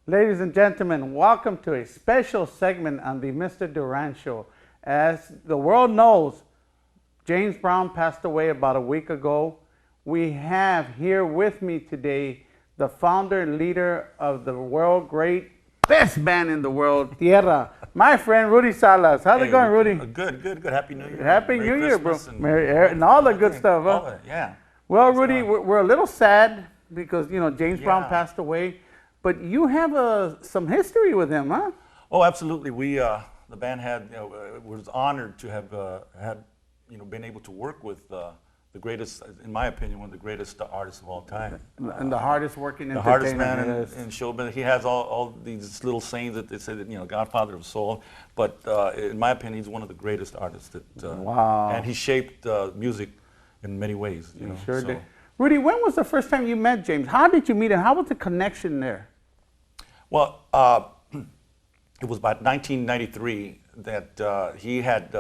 Ladies and gentlemen, welcome to a special segment on the Mr. Duran Show. As the world knows, James Brown passed away about a week ago. We have here with me today the founder and leader of the world great, best band in the world, Tierra, my friend Rudy Salas. How's it going, Rudy? Good. Happy New Year. Happy New Year, bro. And all the good stuff, huh? Yeah. Well, Rudy, we're a little sad because, James Brown passed away. But you have some history with him, huh? Oh, absolutely. We, the band was honored to have been able to work with the greatest, in my opinion, one of the greatest artists of all time. And the hardest working the hardest man in show business. He has all these little sayings that they say that, Godfather of Soul. But in my opinion, he's one of the greatest artists that, wow. And he shaped music in many ways. He sure did. Rudy, when was the first time you met James? How did you meet him? How was the connection there? Well, it was about 1993 that he had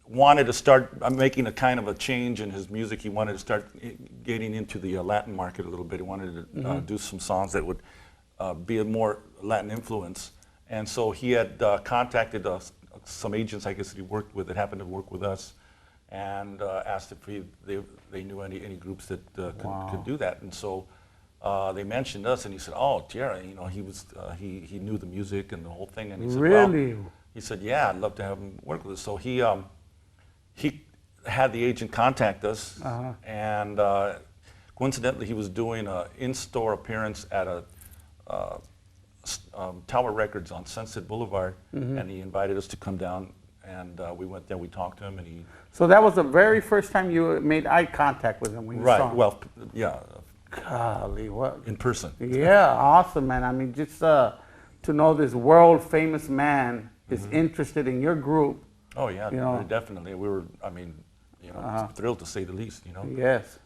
wanted to start making a kind of a change in his music. He wanted to start getting into the Latin market a little bit. He wanted to do some songs that would be a more Latin influence. And so he had contacted some agents, I guess, that he worked with that happened to work with us, and asked if they knew any groups that could do that. And so they mentioned us, and he said, "Oh, Tierra, he knew the music and the whole thing." And he said, "Really?" Well, he said, "Yeah, I'd love to have him work with us." So he had the agent contact us, and coincidentally, he was doing an in-store appearance at a Tower Records on Sunset Boulevard, and he invited us to come down, and we went there. We talked to him, and he. So that was the very first time you made eye contact with him when you saw him. Well, yeah. Golly, what? In person. Yeah, awesome, man. I mean, just to know this world famous man is interested in your group. Oh yeah, definitely. We were, thrilled to say the least. Yes.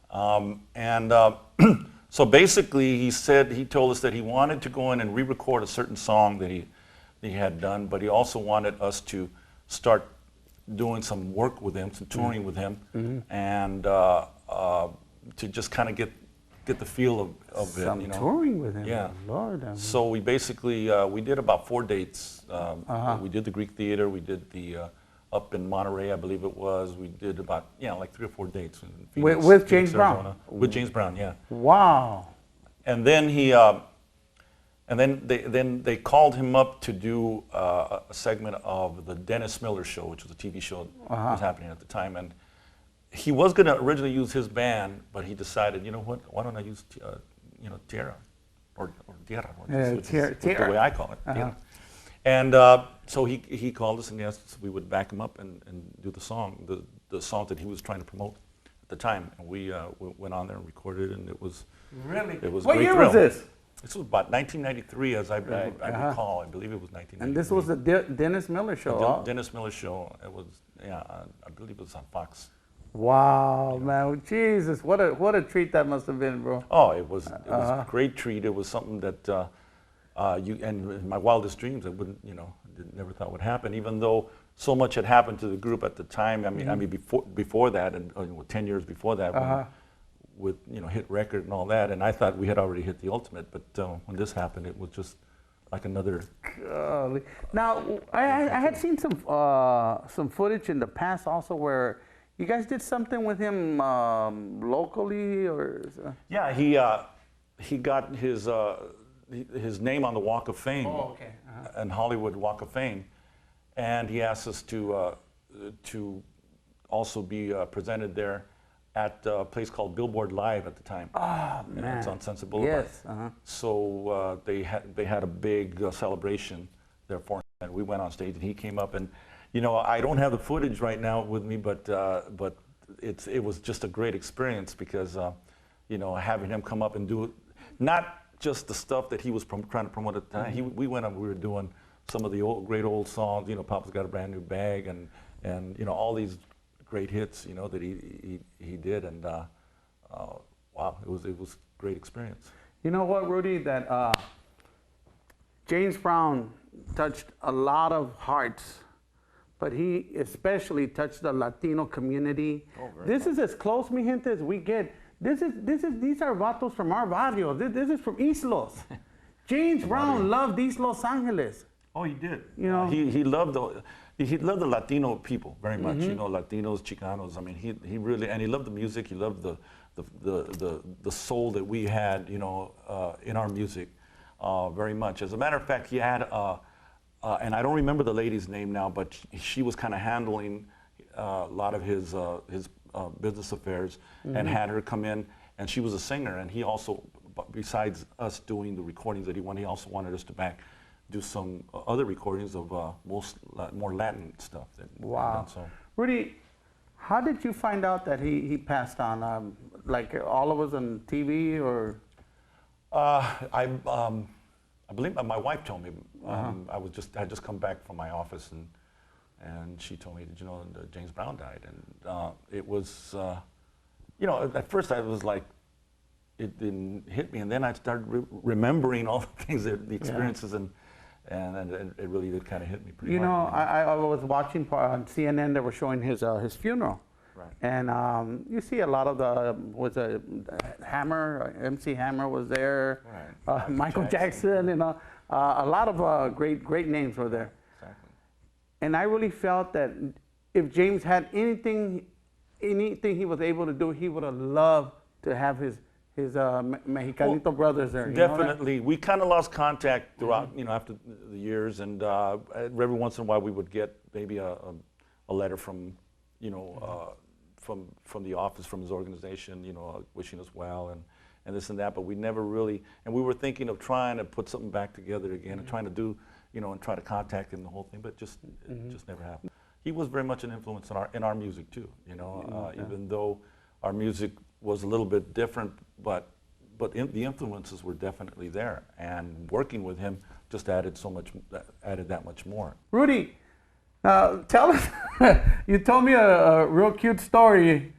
So basically, he told us that he wanted to go in and re-record a certain song that he had done, but he also wanted us to start doing some work with him, some touring with him, and to just kind of get the feel of some it. Touring with him. Yeah. Lord. So we basically we did about 4 dates. We did the Greek Theater. We did the up in Monterey, I believe it was. We did about like 3 or 4 dates in Phoenix, with James Brown. With James Brown, yeah. Wow. And then they called him up to do a segment of the Dennis Miller Show, which was a TV show that was happening at the time. And he was going to originally use his band, but he decided, you know what? Why don't I use Tierra or Tierra, which is the way I call it. Tierra. And so he called us and asked us if we would back him up and do the song that he was trying to promote at the time. And we went on there and recorded it, and it was really. It was what great year thrill. was this? This was about 1993, as I recall. I believe it was 1993. And this was the Dennis Miller Show. The Dennis Miller Show. It was I believe it was on Fox. Wow, man, Jesus, what a treat that must have been, bro. Oh, it was a great treat. It was something that and in my wildest dreams, I wouldn't, never thought would happen. Even though so much had happened to the group at the time. I mean, before that, and 10 years before that, with hit record and all that, and I thought we had already hit the ultimate. But when this happened, it was just like another. Golly. Now, I had seen some footage in the past also where. You guys did something with him locally, or? Yeah, he got his name on the Walk of Fame, and Hollywood Walk of Fame, and he asked us to also be presented there at a place called Billboard Live at the time. Oh man! It's on Sunset Boulevard. Yes. So they had a big celebration there for him, and we went on stage, and he came up and. I don't have the footage right now with me, but it was just a great experience because, having him come up and do not just the stuff that he was trying to promote at the time. We went up, we were doing some of the great old songs. Papa's Got a Brand New Bag, and all these great hits, that he did, and wow, it was a great experience. You know what, Rudy? That James Brown touched a lot of hearts. But he especially touched the Latino community. This is as close, mi gente, as we get. These are vatos from our barrio. This is from Islos. James Brown loved East Los Angeles. Oh, he did. You know, he loved the Latino people very much. You know, Latinos, Chicanos. I mean, he really, and he loved the music. He loved the soul that we had, you know, in our music, very much. As a matter of fact, he had, and I don't remember the lady's name now, but she was kind of handling a lot of his business affairs, and had her come in, and she was a singer, and he also, besides us doing the recordings that he wanted, he also wanted us to do some other recordings of more Latin stuff. Wow. So. Rudy, how did you find out that he passed on? Like all of us on TV or? I believe my wife told me. I had just come back from my office, and she told me, did you know that James Brown died? And it was, you know, at first I was like, it didn't hit me, and then I started remembering all the things, the experiences, and it really did kind of hit me pretty hard. You know, I was watching on CNN. They were showing his funeral, right? And you see a lot of Hammer, MC Hammer was there, right? Michael Jackson, you know, a lot of great names were there. Exactly. And I really felt that if James had anything he was able to do, he would have loved to have his Mexicanito brothers there. Definitely. We kind of lost contact throughout, you know, after the years, and every once in a while we would get maybe a letter from, you know, from the office, from his organization, you know, wishing us well and this and that, but we never really, and we were thinking of trying to put something back together again and trying to do, you know, and try to contact him, the whole thing, but it just never happened. He was very much an influence in our music too, you know, even though our music was a little bit different, but the influences were definitely there, and working with him just added that much more. Rudy, tell us, you told me a real cute story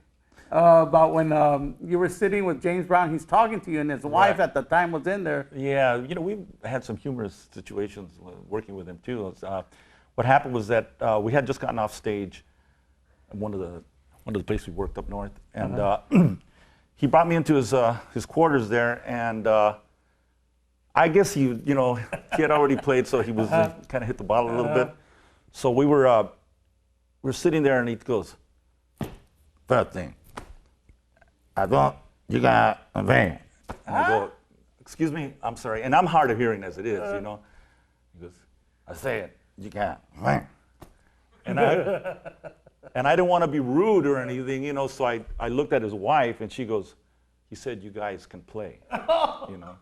about when you were sitting with James Brown. He's talking to you, and his wife at the time was in there. Yeah, you know, we've had some humorous situations working with him too. What happened was that we had just gotten off stage at one of the places we worked up north, and he brought me into his quarters there, and I guess he had already played, so he was kind of hit the bottle a little bit. So we were sitting there, and he goes, "First thing, you got a van." And I go, "Excuse me, I'm sorry," and I'm hard of hearing as it is, you know. He goes, "I said you got a van," and I didn't want to be rude or anything, you know, so I looked at his wife, and she goes, "He said you guys can play," you know.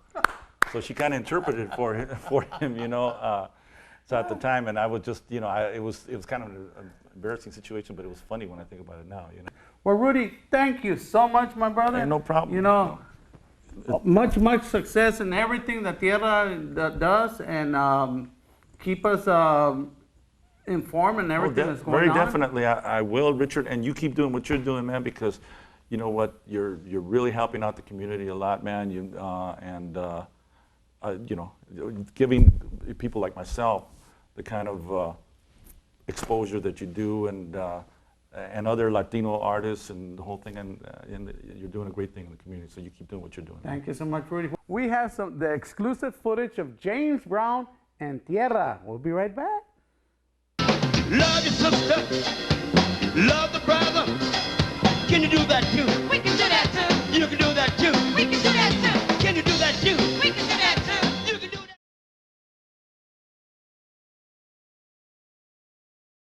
So she kind of interpreted it for him, you know. So at the time, and I was just, you know, it was kind of an embarrassing situation, but it was funny when I think about it now, you know. Well, Rudy, thank you so much, my brother. Hey, no problem. You know, much success in everything that Tierra does, and keep us informed and everything that's going on. Very definitely, I will, Richard, and you keep doing what you're doing, man, because you know what, you're really helping out the community a lot, man. You know, giving people like myself the kind of exposure that you do, and other Latino artists and the whole thing, and you're doing a great thing in the community. So you keep doing what you're doing. Thank you so much, Rudy. We have the exclusive footage of James Brown and Tierra. We'll be right back. Love your sister, love the brother. Can you do that too? We can do that too. You can do that too. We can do